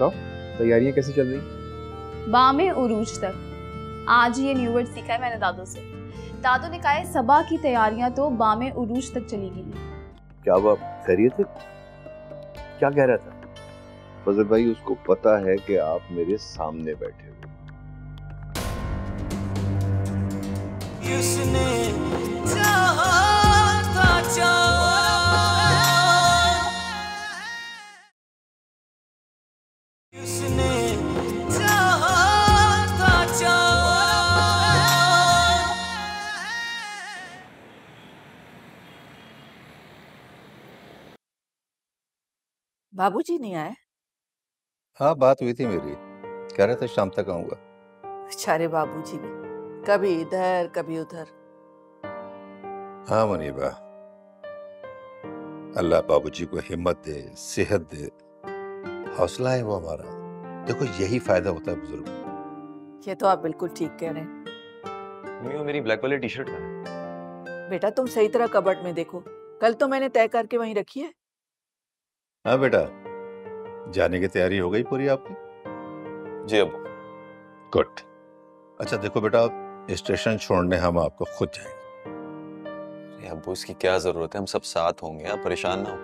बताओ तैयारियां कैसी चल रही? बामे उरूज तक। आज ये न्यू वर्ड सीखा है मैंने दादू से। दादू ने कहा है सबा की तैयारियां तो बामे उरूज तक चली गई हैं। क्या वो खैरियत है? क्या कह रहा था? फजल भाई उसको पता है कि आप मेरे सामने बैठे हो। बाबूजी नहीं आए? हाँ, बात हुई थी मेरी, कह रहे थे शाम तक आऊंगा। बेचारे बाबूजी भी कभी इधर कभी उधर। हाँ मुनीबा, अल्लाह बाबूजी को हिम्मत दे, सेहत दे, हौसला है वो हमारा। देखो यही फायदा होता है बुजुर्ग। ये तो आप बिल्कुल ठीक कह रहे हैं। मम्मी वो मेरी ब्लैक वाली टी शर्ट कहाँ है? बेटा तुम सही तरह कबर्ड में देखो, कल तो मैंने तय करके वहीं रखी है। हाँ बेटा, जाने की तैयारी हो गई पूरी आपकी? जी अब्बू। गुड। अच्छा देखो बेटा, स्टेशन छोड़ने हम आपको खुद जाएंगे। अब्बू इसकी क्या जरूरत है, हम सब साथ होंगे, आप परेशान ना हो।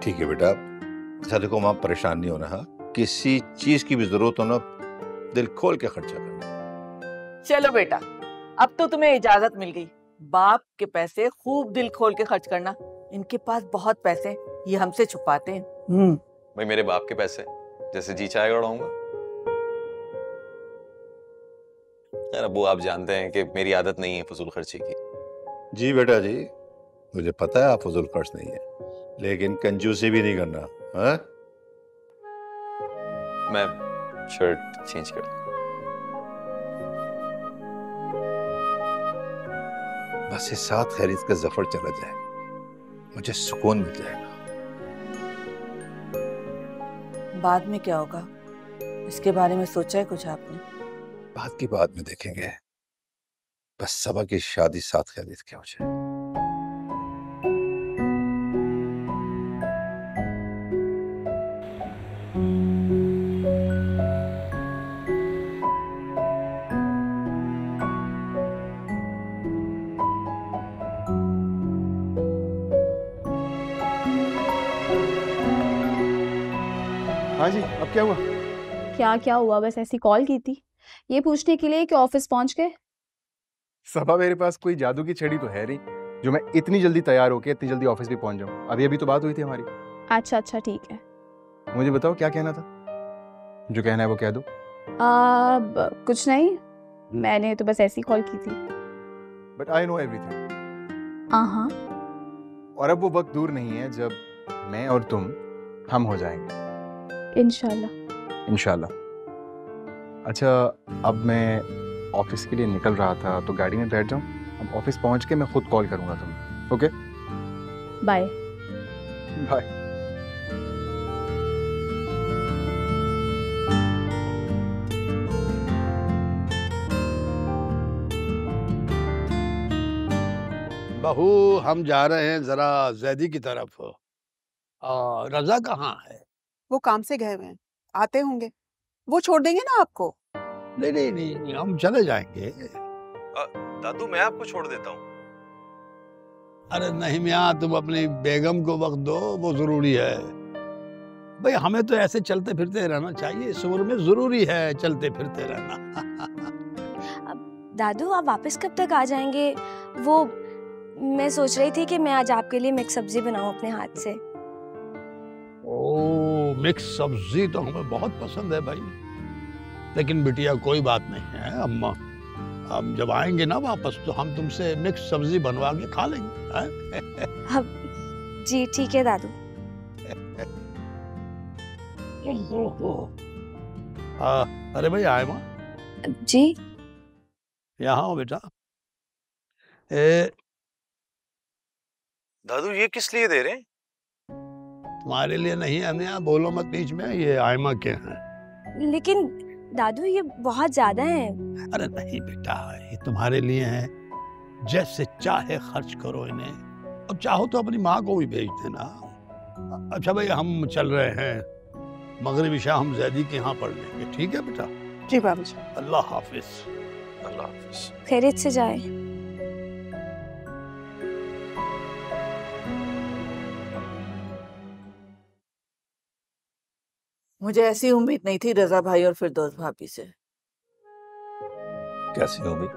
ठीक है बेटा। अच्छा देखो, वहां परेशान नहीं होना। हाँ, किसी चीज की भी जरूरत हो ना, दिल खोल के खर्चा करना। चलो बेटा, अब तो तुम्हें इजाजत मिल गई। बाप के पैसे खूब दिल खोल के खर्च करना। इनके पास बहुत पैसे, ये हमसे छुपाते हैं। भाई मेरे बाप के पैसे जैसे जी चाहेगा उड़ाऊंगा। यार अब्बू आप जानते हैं कि मेरी आदत नहीं है फजूल खर्ची की। जी बेटा जी, मुझे पता है आप फजूल खर्च नहीं है, लेकिन कंजूसी भी नहीं करना। हाँ? मैं शर्ट चेंज कर दूं। बस इस साथ खैरियत का जफर चला जाए, मुझे सुकून मिल जाएगा। बाद में क्या होगा, इसके बारे में सोचा है कुछ आपने? बात की बाद में देखेंगे, बस सबा की शादी साथ खैरियत क्या हो जाए। हाँ जी, अब क्या हुआ? क्या हुआ, बस ऐसी कॉल की थी ये पूछने के लिए कि ऑफिस पहुंच गए। सबा मेरे पास कोई जादू की छड़ी तो है नहीं जो मैं इतनी जल्दी तैयार होके इतनी जल्दी ऑफिस भी पहुंच जाऊं। अभी अभी तो बात हुई थी हमारी। अच्छा ठीक है। मुझे बताओ क्या कहना था? जो कहना है वो कह दो। कुछ नहीं, मैंने तो बस ऐसी कॉल की थी। But I know everything. हाँ। और अब वो वक्त दूर नहीं है जब मैं और तुम हम हो जाएंगे इंशाल्लाह। अच्छा, अब मैं ऑफिस के लिए निकल रहा था तो गाड़ी में बैठ जाऊं। अब ऑफिस पहुंच के मैं खुद कॉल करूंगा तुम्हें। Okay, bye. बाय। बहू हम जा रहे हैं जरा जैदी की तरफ। रजा कहाँ है? वो काम से गए हुए हैं, आते होंगे। वो छोड़ देंगे ना आपको? नहीं, हम चले जाएंगे। दादू मैं आपको छोड़ देता हूँ। अरे नहीं मियाँ, तुम अपनी बेगम को वक्त दो, वो जरूरी है। भाई हमें तो ऐसे चलते फिरते रहना चाहिए, इस उम्र में जरूरी है चलते फिरते रहना। दादू आप वापस कब तक आ जाएंगे? वो मैं सोच रही थी कि मैं आज आपके लिए मिक्स सब्जी बनाऊं अपने हाथ से। ओ, मिक्स सब्जी तो हमें बहुत पसंद है भाई। लेकिन बिटिया कोई बात नहीं है, अम्मा हम जब आएंगे ना वापस तो हम तुमसे मिक्स सब्जी बनवा के खा लेंगे। जी ठीक है दादू। अरे भाई आयमा जी, यहाँ हो बेटा। दादू ये किस लिए दे रहे हैं? तुम्हारे लिए नहीं है मियाँ, बोलो मत बीच में, ये आयमा के हैं। लेकिन दादू ये बहुत ज्यादा हैं। अरे नहीं बेटा, ये तुम्हारे लिए हैं, जैसे चाहे खर्च करो इन्हें। अब चाहो तो अपनी माँ को भी भेज देना। अच्छा भाई हम चल रहे हैं, मगरिब इशा हम जैदी के यहाँ पढ़ लेंगे, ठीक है बेटा? जी बाबूजी। अल्लाह हाफिज। अल्लाह हाफिज। खैरियत से जाए। मुझे ऐसी उम्मीद नहीं थी रजा भाई और फिरदौस भाभी से। कैसी हो भी?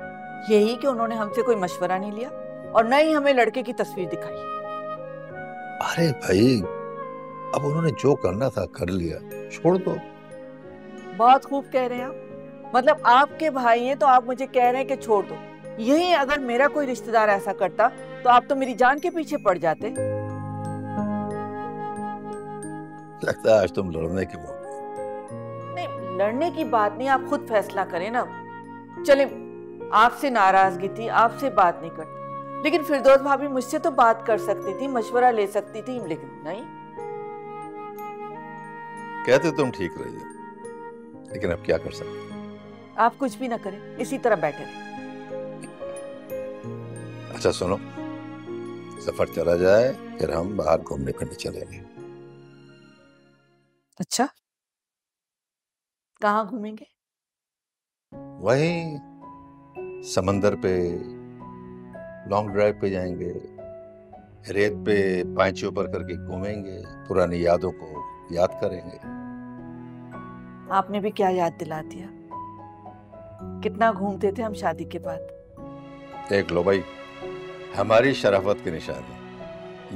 यही कि उन्होंने हमसे कोई मशवरा नहीं लिया और न ही हमें लड़के की तस्वीर दिखाई। अरे भाई, अब उन्होंने जो करना था कर लिया, छोड़ दो। बहुत खूब कह रहे हैं आप। मतलब आपके भाई हैं तो आप मुझे कह रहे हैं कि छोड़ दो। यही अगर मेरा कोई रिश्तेदार ऐसा करता तो आप तो मेरी जान के पीछे पड़ जाते। लगता है आज तुम लड़ने की मौके। नहीं, लड़ने की बात नहीं, आप खुद फैसला करें ना। चले, आपसे नाराजगी थी, आपसे बात नहीं करती, लेकिन फिरदौस भाभी मुझसे तो बात कर सकती थी, मशवरा ले सकती थी, लेकिन नहीं। कहते तुम ठीक रही हो, लेकिन अब क्या कर सकते? आप कुछ भी ना करें, इसी तरह बैठे रहें। अच्छा सुनो, सफर चला जाए फिर हम बाहर घूमने फिरने चलेंगे। अच्छा, कहाँ घूमेंगे? वहीं समंदर पे लॉन्ग ड्राइव पे जाएंगे, रेत पे पांचे ऊपर करके घूमेंगे, पुरानी यादों को याद करेंगे। आपने भी क्या याद दिला दिया। कितना घूमते थे हम शादी के बाद। देख लो भाई, हमारी शराफत की निशानी,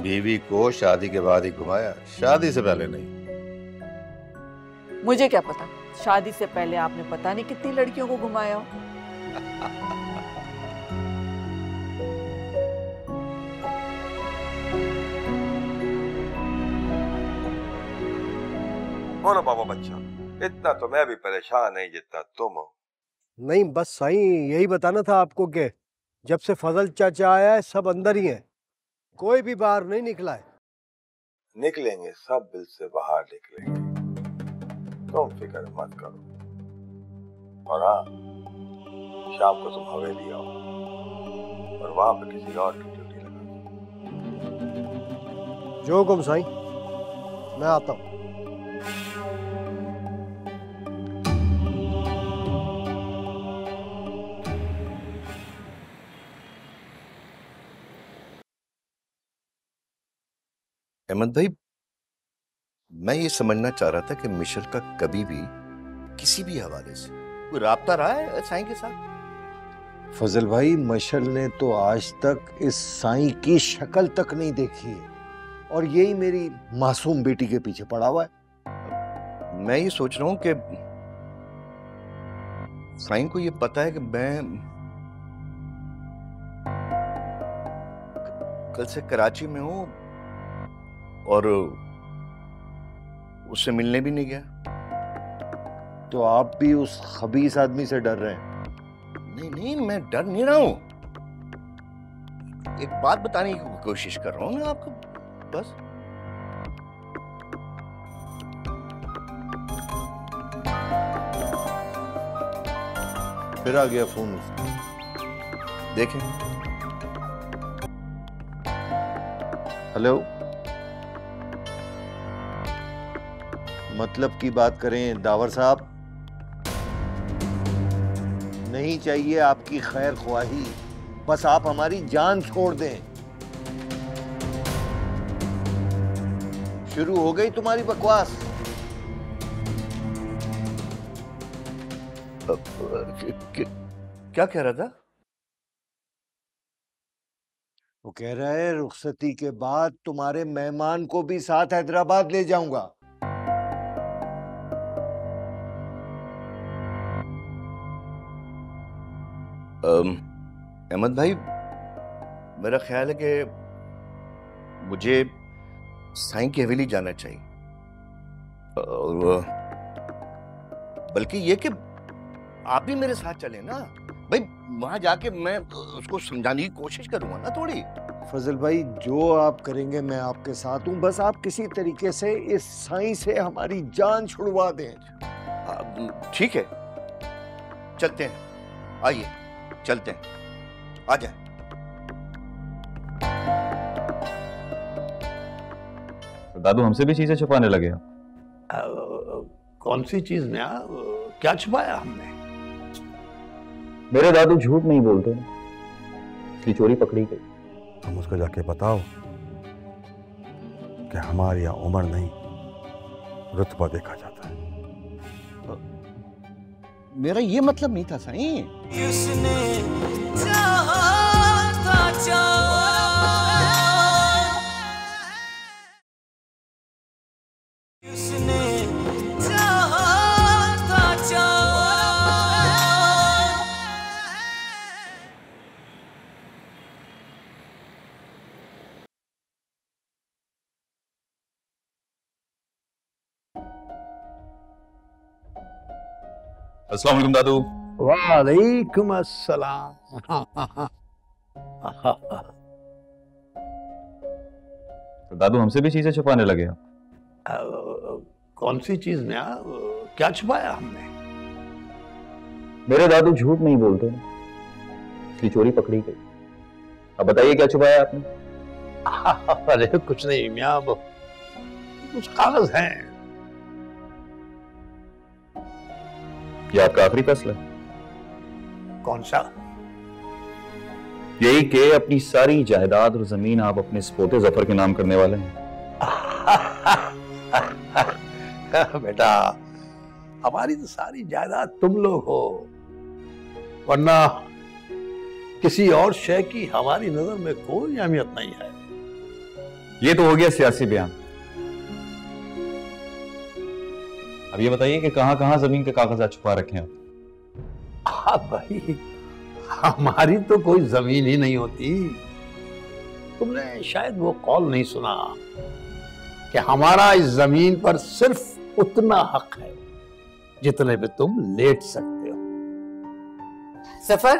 बीवी को शादी के बाद ही घुमाया, शादी से पहले नहीं। मुझे क्या पता, शादी से पहले आपने पता नहीं कितनी लड़कियों को घुमाया हो। बोलो बाबा बच्चा, इतना तो मैं भी परेशान नहीं जितना तुम हो। नहीं बस साईं, यही बताना था आपको कि जब से फजल चाचा आया है सब अंदर ही है, कोई भी बाहर नहीं निकला है। निकलेंगे, सब बिल से बाहर निकलेंगे, तुम फिक्र मत करो। और हाँ, शाम को तुम हवेली आओ और वहां पे किसी और की ड्यूटी लगा। जो हुक्म साईं, मैं आता हूँ। अहमद भाई, मैं ये समझना चाह रहा था कि मिशर का कभी भी किसी भी हवाले से कोई राब्ता रहा है साईं के साथ? फजल भाई, मशल ने तो आज तक इस साईं की शक्ल तक नहीं देखी है और यही मेरी मासूम बेटी के पीछे पड़ा हुआ है। मैं ये सोच रहा हूं कि साईं को ये पता है कि मैं कल से कराची में हूं और उससे मिलने भी नहीं गया। तो आप भी उस खबीस आदमी से डर रहे हैं? नहीं नहीं, मैं डर नहीं रहा हूं, एक बात बताने की कोशिश कर रहा हूं मैं आपको बस। फिर आ गया फोन। देखें। हेलो, मतलब की बात करें दावर साहब, नहीं चाहिए आपकी खैर ख्वाही, बस आप हमारी जान छोड़ दें। शुरू हो गई तुम्हारी बकवास। क्या कह रहा था? वो कह रहा है रुखसती के बाद तुम्हारे मेहमान को भी साथ हैदराबाद ले जाऊंगा। अहमद भाई, मेरा ख्याल है कि मुझे साईं की हवेली जाना चाहिए, और बल्कि ये कि आप भी मेरे साथ चले ना भाई। वहां जाके मैं उसको समझाने की कोशिश करूंगा ना थोड़ी। फजल भाई, जो आप करेंगे मैं आपके साथ हूं, बस आप किसी तरीके से इस साईं से हमारी जान छुड़वा दें। ठीक है, चलते हैं, आइए चलते हैं, आ जाए। दादू हमसे भी चीजें छुपाने लगे हैं। कौन सी चीज नया? क्या छुपाया हमने? मेरे दादू झूठ नहीं बोलते ना, इसकी चोरी पकड़ी गई। तुम उसको जाके बताओ कि हमारे यहाँ उम्र नहीं, रुतबा देखा जाता है। मेरा ये मतलब नहीं था साईं। अस्सलाम वालेकुम दादू। वालेकुम अस्सलाम। तो दादू हमसे भी चीजें छुपाने लगे आप? कौन सी चीज नया? क्या छुपाया हमने? मेरे दादू झूठ नहीं बोलते ना, इसकी चोरी पकड़ी गई। अब बताइए क्या छुपाया आपने? अरे कुछ नहीं मियां, कुछ कागज हैं। ये आपका आखिरी फैसला है? कौन सा? यही कि अपनी सारी जायदाद और जमीन आप अपने पोते जफर के नाम करने वाले हैं। बेटा, हमारी तो सारी जायदाद तुम लोग हो, वरना किसी और शय की हमारी नजर में कोई अहमियत नहीं है। ये तो हो गया सियासी बयान। अब ये बताइए कि कहां कहां जमीन के कागजात छुपा रखे हैं आप? हाँ भाई, हमारी तो कोई जमीन ही नहीं होती। तुमने शायद वो कॉल नहीं सुना कि हमारा इस जमीन पर सिर्फ उतना हक है जितने पे तुम लेट सकते हो। सफर,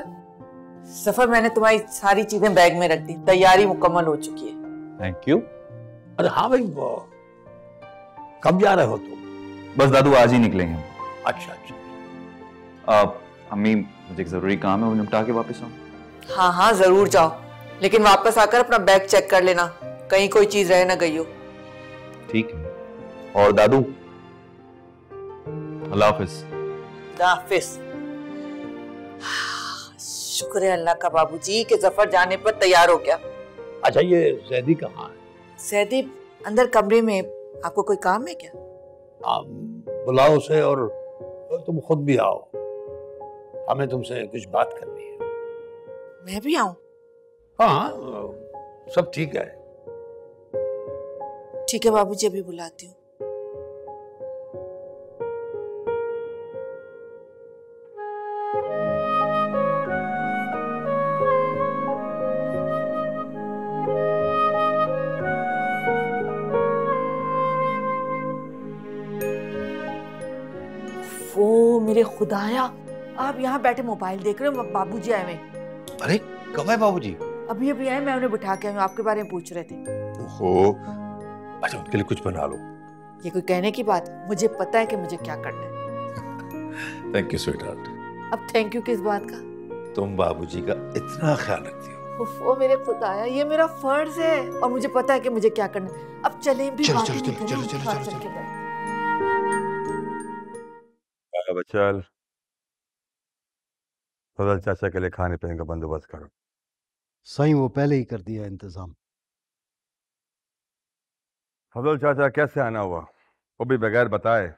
सफर मैंने तुम्हारी सारी चीजें बैग में रख दी, तैयारी मुकम्मल हो चुकी है। Thank you. अरे हाँ भाई, कब जा रहे हो तुम? बस दादू आज ही निकलेंगे। अच्छा अच्छा। अम्मी, मुझे एक जरूरी काम है, वो निपटा के वापस आऊं। हाँ हाँ जरूर जाओ, लेकिन वापस आकर अपना बैग चेक कर लेना, कहीं कोई चीज रह ना गई हो। ठीक है। और दादू, अल्लाह हाफिज। हाफिज। शुक्र है अल्लाह का बाबूजी कि जफर जाने पर तैयार हो गया। अच्छा, ये जैदी कहाँ है? जैदी अंदर कमरे में। आपको कोई काम है क्या? बुलाओ उसे और तुम खुद भी आओ, हमें तुमसे कुछ बात करनी है। मैं भी आऊं? हाँ, सब ठीक है। ठीक है बाबूजी, अभी बुलाती हूँ। वो मेरे खुदाया, आप यहाँ बैठे मोबाइल देख रहे हो? बाबूजी आए हुए। अरे कब है बाबूजी? अभी अभी आए, मैं उन्हें बिठा के आई हूँ, आपके बारे में पूछ रहे थे। ओहो, अच्छा उनके लिए कुछ बना लो। ये कोई कहने की बात? मुझे पता है कि मुझे क्या करना है। Thank you sweetheart. अब थैंक यू किस बात का? तुम बाबूजी का इतना ख्याल रखती हो। वो मेरे खुदाया, ये मेरा फर्ज है और मुझे पता है कि मुझे क्या करना है। अब चले भी। चलो चलो चलो चलो चलो चलो चलो। चल, फजल चाचा के लिए खाने पीने का बंदोबस्त करो। साईं वो पहले ही कर दिया इंतजाम। फजल चाचा कैसे आना हुआ? वो भी बगैर बताए?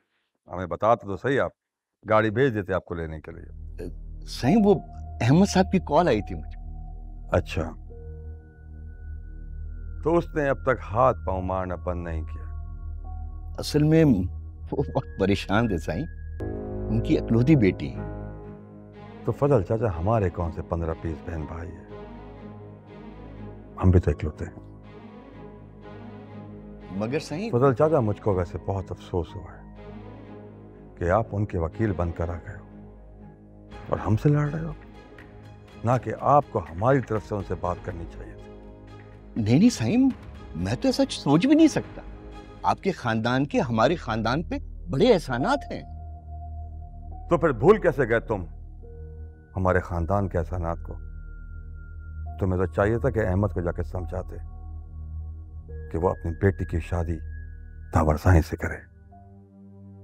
हमें बताते तो सही, आप गाड़ी भेज देते आपको लेने के लिए। साईं वो अहमद साहब की कॉल आई थी मुझे। अच्छा, तो उसने अब तक हाथ पांव मारना बंद नहीं किया? असल में वो बहुत परेशान थे साईं, उनकी अकलौती बेटी है। तो फजल चाचा हमारे कौन से 15-20 बहन भाई है? हम भी तो इकलौते हैं। मगर साईं फजल चाचा, मुझको वैसे बहुत अफसोस हुआ है कि आप उनके वकील बनकर आ गए हो और हमसे लड़ रहे हो, ना कि आपको हमारी तरफ से उनसे बात करनी चाहिए थी। नहीं साईं, मैं तो ऐसा सोच भी नहीं सकता। आपके खानदान के हमारे खानदान पे बड़े एहसानात हैं। तो फिर भूल कैसे गए तुम हमारे खानदान के एहसानात को? तुम्हें तो चाहिए था कि अहमद को जाकर समझाते कि वो अपनी बेटी की शादी तावरसाई से करे।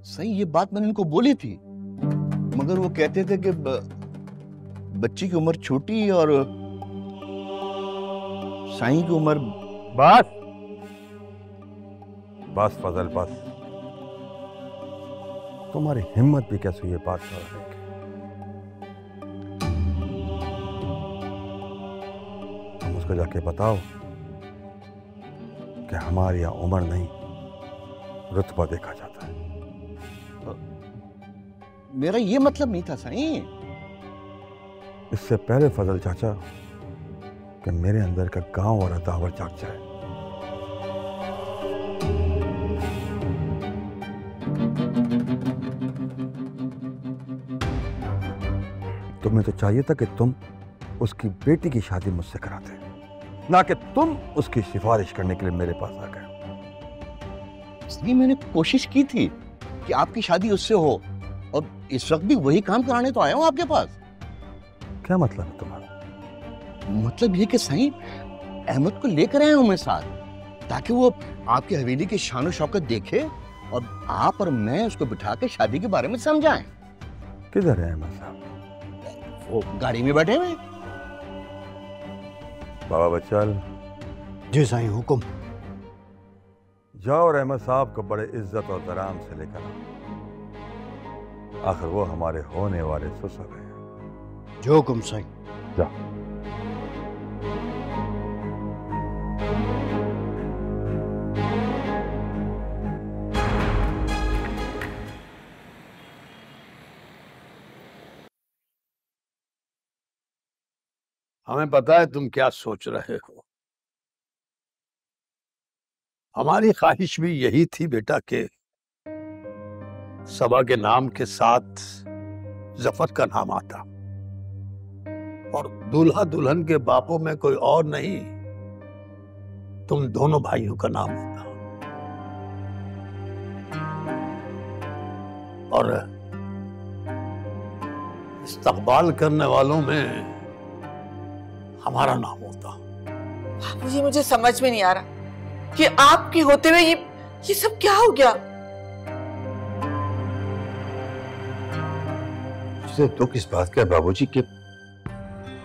सही ये बात मैंने इनको बोली थी, मगर वो कहते थे कि बच्ची की उम्र छोटी और साईं की उम्र। बस बस फजल बस, तुम्हारी हिम्मत भी कैसे ये बात करने की। तुम उसको जाके बताओ कि हमारी यहाँ उम्र नहीं रुतबा देखा जाता है। मेरा ये मतलब नहीं था साईं। इससे पहले फजल चाचा कि मेरे अंदर का गांव और अदावर जाग जाए, तुम्हें तो चाहिए था कि तुम उसकी बेटी की शादी मुझसे कराते, ना कि तुम उसकी सिफारिश करने के लिए मेरे पास आ गए। इसलिए मैंने कोशिश की थी कि आपकी शादी उससे हो, और इस वक्त भी वही काम कराने तो आया हूं आपके पास। क्या मतलब है तुम्हारा? मतलब ये कि साईं, अहमद को लेकर आया हूं मैं साथ, ताकि वो आपकी हवेली की शान शौकत देखे और आप और मैं उसको बिठा के शादी के बारे में समझाएं। किधर है अहमद साहब? वो गाड़ी में बैठे हुए। बाबा बच्चल। जी साईं, हुक्म। जाओ और अहमद साहब को बड़े इज्जत और दराम से लेकर आओ, आखिर वो हमारे होने वाले ससुर हैं। जो हुक्म साईं। जाओ। हमें पता है तुम क्या सोच रहे हो। हमारी ख्वाहिश भी यही थी बेटा कि सबा के नाम के साथ जफर का नाम आता और दूल्हा दुल्हन के बापों में कोई और नहीं, तुम दोनों भाइयों का नाम होता। और इस्तकबाल करने वालों में हमारा नाम होता। मुझे समझ में नहीं आ रहा कि आपके होते हुए ये सब क्या हो गया। मुझे दुख इस बात का बाबूजी के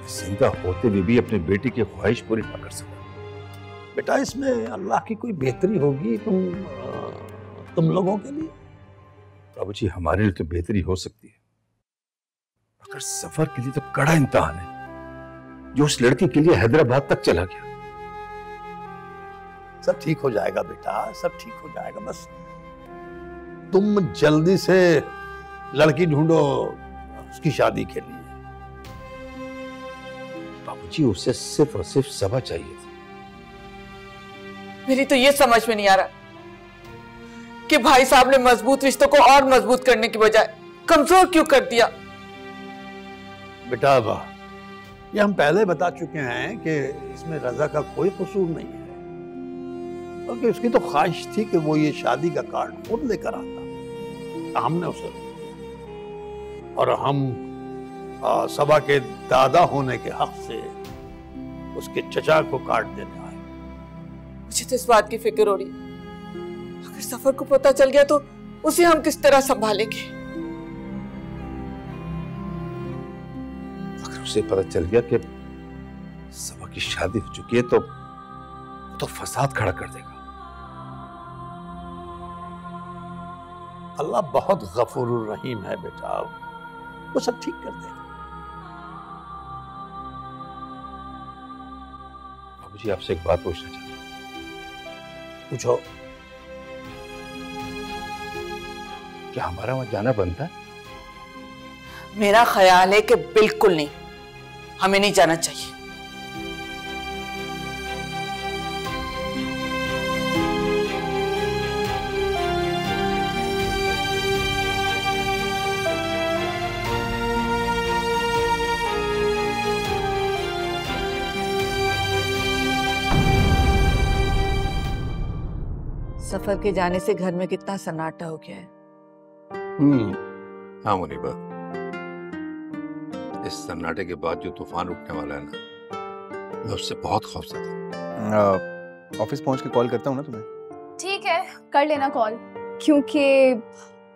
जिंदा होते हुए भी अपनी बेटी की ख्वाहिश पूरी न कर सका। बेटा इसमें अल्लाह की कोई बेहतरी होगी तुम लोगों के लिए? बाबूजी हमारे लिए तो बेहतरी हो सकती है, मगर सफर के लिए तो कड़ा इम्तिहान है, जो उस लड़की के लिए हैदराबाद तक चला गया। सब ठीक हो जाएगा बेटा, सब ठीक हो जाएगा। बस तुम जल्दी से लड़की ढूंढो उसकी शादी के लिए। बाबूजी उसे सिर्फ और सिर्फ सबा चाहिए थी। मेरी तो ये समझ में नहीं आ रहा कि भाई साहब ने मजबूत रिश्तों को और मजबूत करने की बजाय कमजोर क्यों कर दिया। बेटा ये हम पहले बता चुके हैं कि इसमें रजा का कोई कसूर नहीं है, बल्कि उसकी तो ख्वाहिश थी कि वो ये शादी का कार्ड खुद लेकर आता। हमने उसे और हम सबा के दादा होने के हक से उसके चचा को कार्ड देने आए। मुझे तो इस बात की फिक्र हो रही, अगर सफर को पता चल गया तो उसे हम किस तरह संभालेंगे। अगर उसे पता चल गया कि सबा की शादी हो चुकी है तो फसाद खड़ा कर देगा। अल्लाह बहुत गफूरुर रहीम है बेटा, वो सब ठीक कर देगा। बाबूजी आपसे एक बात पूछना चाहता हूँ। पूछो। क्या हमारा वहां जाना बनता है? मेरा ख्याल है कि बिल्कुल नहीं, हमें नहीं जाना चाहिए। सफर के जाने से घर में कितना सन्नाटा हो गया है। हाँ मुनीबा, इस सन्नाटे के बाद जो तूफान उठने वाला है ना, मैं उससे बहुत खौफजदा हूं। ऑफिस पहुंच के कॉल करता हूँ ना तुम्हें। ठीक है, कर लेना कॉल, क्योंकि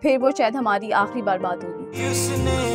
फिर वो शायद हमारी आखिरी बार बात होगी।